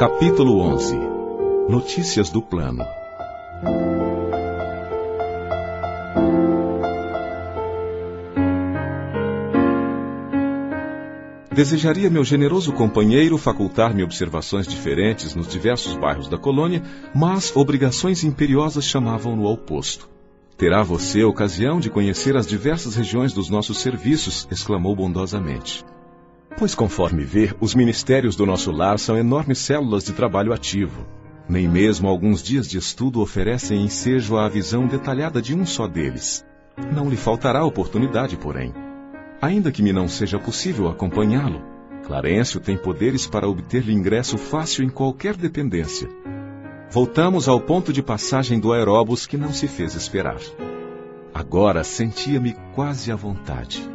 Capítulo 11. Notícias do plano. Desejaria meu generoso companheiro facultar-me observações diferentes nos diversos bairros da colônia, mas obrigações imperiosas chamavam-no ao posto. Terá você ocasião de conhecer as diversas regiões dos nossos serviços, exclamou bondosamente. Pois conforme vê, os ministérios do nosso lar são enormes células de trabalho ativo. Nem mesmo alguns dias de estudo oferecem ensejo à visão detalhada de um só deles. Não lhe faltará oportunidade, porém. Ainda que me não seja possível acompanhá-lo, Clarencio tem poderes para obter-lhe ingresso fácil em qualquer dependência. Voltamos ao ponto de passagem do aeróbus que não se fez esperar. Agora sentia-me quase à vontade.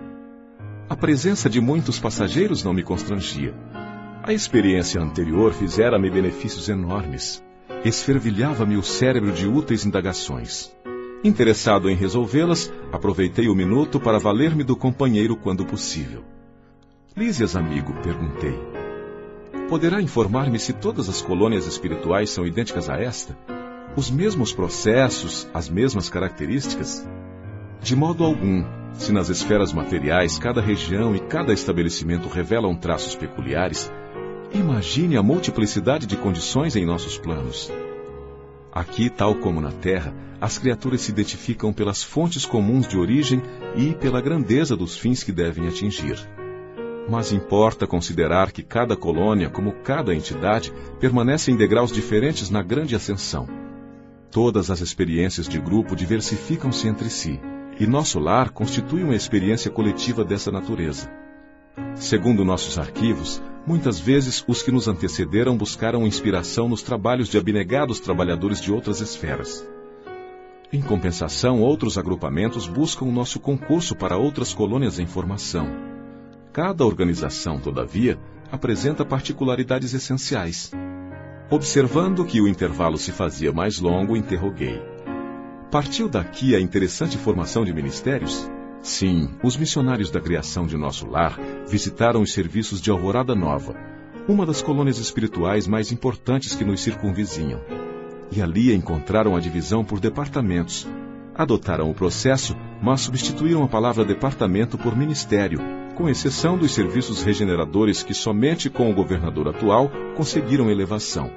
A presença de muitos passageiros não me constrangia. A experiência anterior fizera-me benefícios enormes. Esfervilhava-me o cérebro de úteis indagações. Interessado em resolvê-las, aproveitei o minuto para valer-me do companheiro quando possível. Lísias, amigo, perguntei. Poderá informar-me se todas as colônias espirituais são idênticas a esta? Os mesmos processos, as mesmas características? De modo algum, se nas esferas materiais cada região e cada estabelecimento revelam traços peculiares, imagine a multiplicidade de condições em nossos planos. Aqui, tal como na Terra, as criaturas se identificam pelas fontes comuns de origem e pela grandeza dos fins que devem atingir. Mas importa considerar que cada colônia, como cada entidade, permanece em degraus diferentes na grande ascensão. Todas as experiências de grupo diversificam-se entre si, e nosso lar constitui uma experiência coletiva dessa natureza. Segundo nossos arquivos, muitas vezes os que nos antecederam buscaram inspiração nos trabalhos de abnegados trabalhadores de outras esferas. Em compensação, outros agrupamentos buscam o nosso concurso para outras colônias em formação. Cada organização, todavia, apresenta particularidades essenciais. Observando que o intervalo se fazia mais longo, interroguei. Partiu daqui a interessante formação de ministérios? Sim, os missionários da criação de nosso lar visitaram os serviços de Alvorada Nova, uma das colônias espirituais mais importantes que nos circunvizinham. E ali encontraram a divisão por departamentos. Adotaram o processo, mas substituíram a palavra departamento por ministério, com exceção dos serviços regeneradores que somente com o governador atual conseguiram elevação.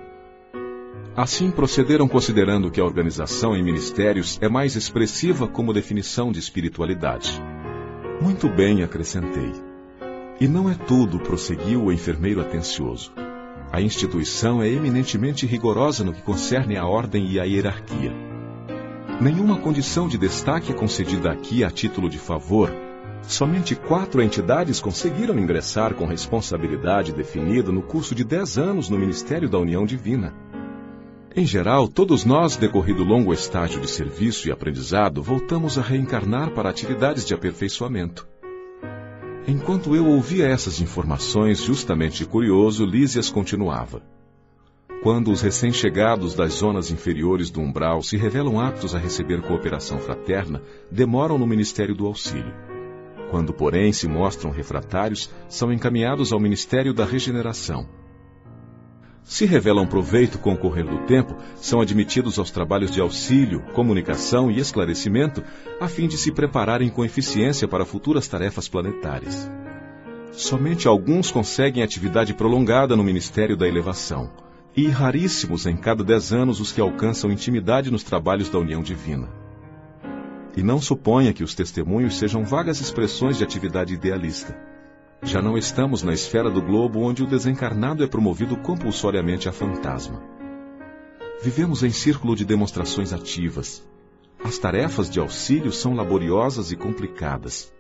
Assim procederam considerando que a organização em ministérios é mais expressiva como definição de espiritualidade. Muito bem, acrescentei. E não é tudo, prosseguiu o enfermeiro atencioso. A instituição é eminentemente rigorosa no que concerne à ordem e à hierarquia. Nenhuma condição de destaque é concedida aqui a título de favor. Somente 4 entidades conseguiram ingressar com responsabilidade definida no curso de 10 anos no Ministério da União Divina. Em geral, todos nós, decorrido longo estágio de serviço e aprendizado, voltamos a reencarnar para atividades de aperfeiçoamento. Enquanto eu ouvia essas informações, justamente curioso, Lísias continuava. Quando os recém-chegados das zonas inferiores do umbral se revelam aptos a receber cooperação fraterna, demoram no Ministério do Auxílio. Quando, porém, se mostram refratários, são encaminhados ao Ministério da Regeneração. Se revelam proveito com o correr do tempo, são admitidos aos trabalhos de auxílio, comunicação e esclarecimento, a fim de se prepararem com eficiência para futuras tarefas planetárias. Somente alguns conseguem atividade prolongada no Ministério da Elevação, e raríssimos em cada 10 anos os que alcançam intimidade nos trabalhos da União Divina. E não suponha que os testemunhos sejam vagas expressões de atividade idealista. Já não estamos na esfera do globo onde o desencarnado é promovido compulsoriamente a fantasma. Vivemos em círculo de demonstrações ativas. As tarefas de auxílio são laboriosas e complicadas.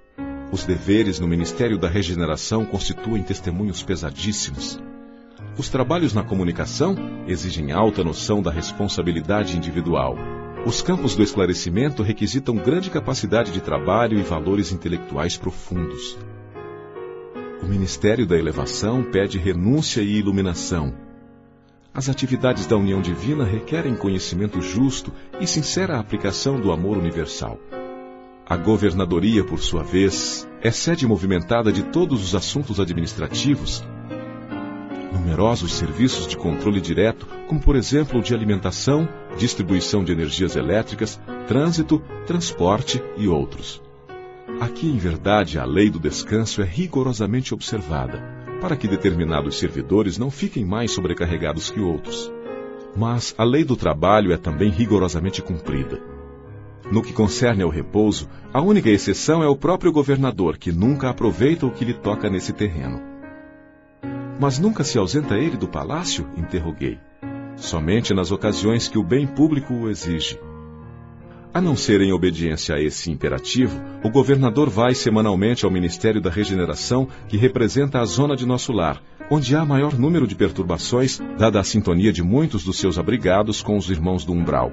Os deveres no Ministério da Regeneração constituem testemunhos pesadíssimos. Os trabalhos na comunicação exigem alta noção da responsabilidade individual. Os campos do esclarecimento requisitam grande capacidade de trabalho e valores intelectuais profundos. O Ministério da Elevação pede renúncia e iluminação. As atividades da União Divina requerem conhecimento justo e sincera aplicação do amor universal. A governadoria, por sua vez, é sede movimentada de todos os assuntos administrativos. Numerosos serviços de controle direto, como por exemplo o de alimentação, distribuição de energias elétricas, trânsito, transporte e outros. Aqui, em verdade, a lei do descanso é rigorosamente observada, para que determinados servidores não fiquem mais sobrecarregados que outros. Mas a lei do trabalho é também rigorosamente cumprida. No que concerne ao repouso, a única exceção é o próprio governador, que nunca aproveita o que lhe toca nesse terreno. Mas nunca se ausenta ele do palácio? Interroguei. Somente nas ocasiões que o bem público o exige. A não ser em obediência a esse imperativo, o governador vai semanalmente ao Ministério da Regeneração, que representa a zona de nosso lar, onde há maior número de perturbações, dada a sintonia de muitos dos seus abrigados com os irmãos do umbral.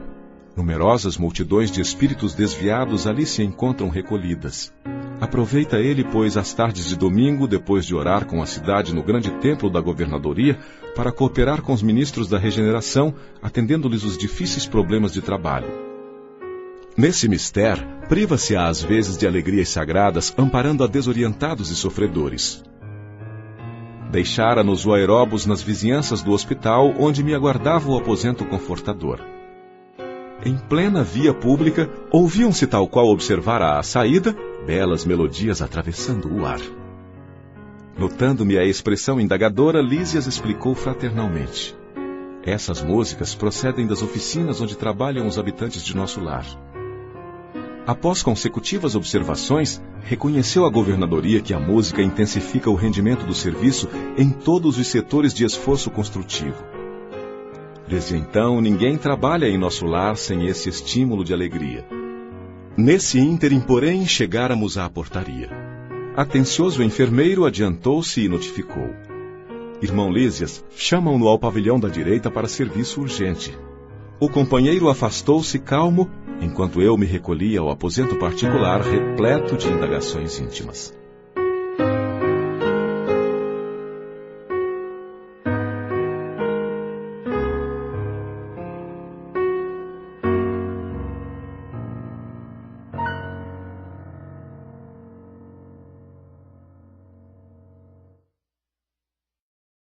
Numerosas multidões de espíritos desviados ali se encontram recolhidas. Aproveita ele, pois, as tardes de domingo, depois de orar com a cidade no grande templo da governadoria, para cooperar com os ministros da regeneração, atendendo-lhes os difíceis problemas de trabalho. Nesse mistério, priva-se às vezes de alegrias sagradas, amparando a desorientados e sofredores. Deixara-nos o aeróbus nas vizinhanças do hospital, onde me aguardava o aposento confortador. Em plena via pública, ouviam-se, tal qual observara à saída, belas melodias atravessando o ar. Notando-me a expressão indagadora, Lísias explicou fraternalmente. Essas músicas procedem das oficinas onde trabalham os habitantes de nosso lar. Após consecutivas observações, reconheceu a governadoria que a música intensifica o rendimento do serviço em todos os setores de esforço construtivo. Desde então, ninguém trabalha em nosso lar sem esse estímulo de alegria. Nesse ínterim, porém, chegáramos à portaria. Atencioso enfermeiro adiantou-se e notificou. Irmão Lísias, chamam-no ao pavilhão da direita para serviço urgente. O companheiro afastou-se calmo, enquanto eu me recolhia ao aposento particular repleto de indagações íntimas.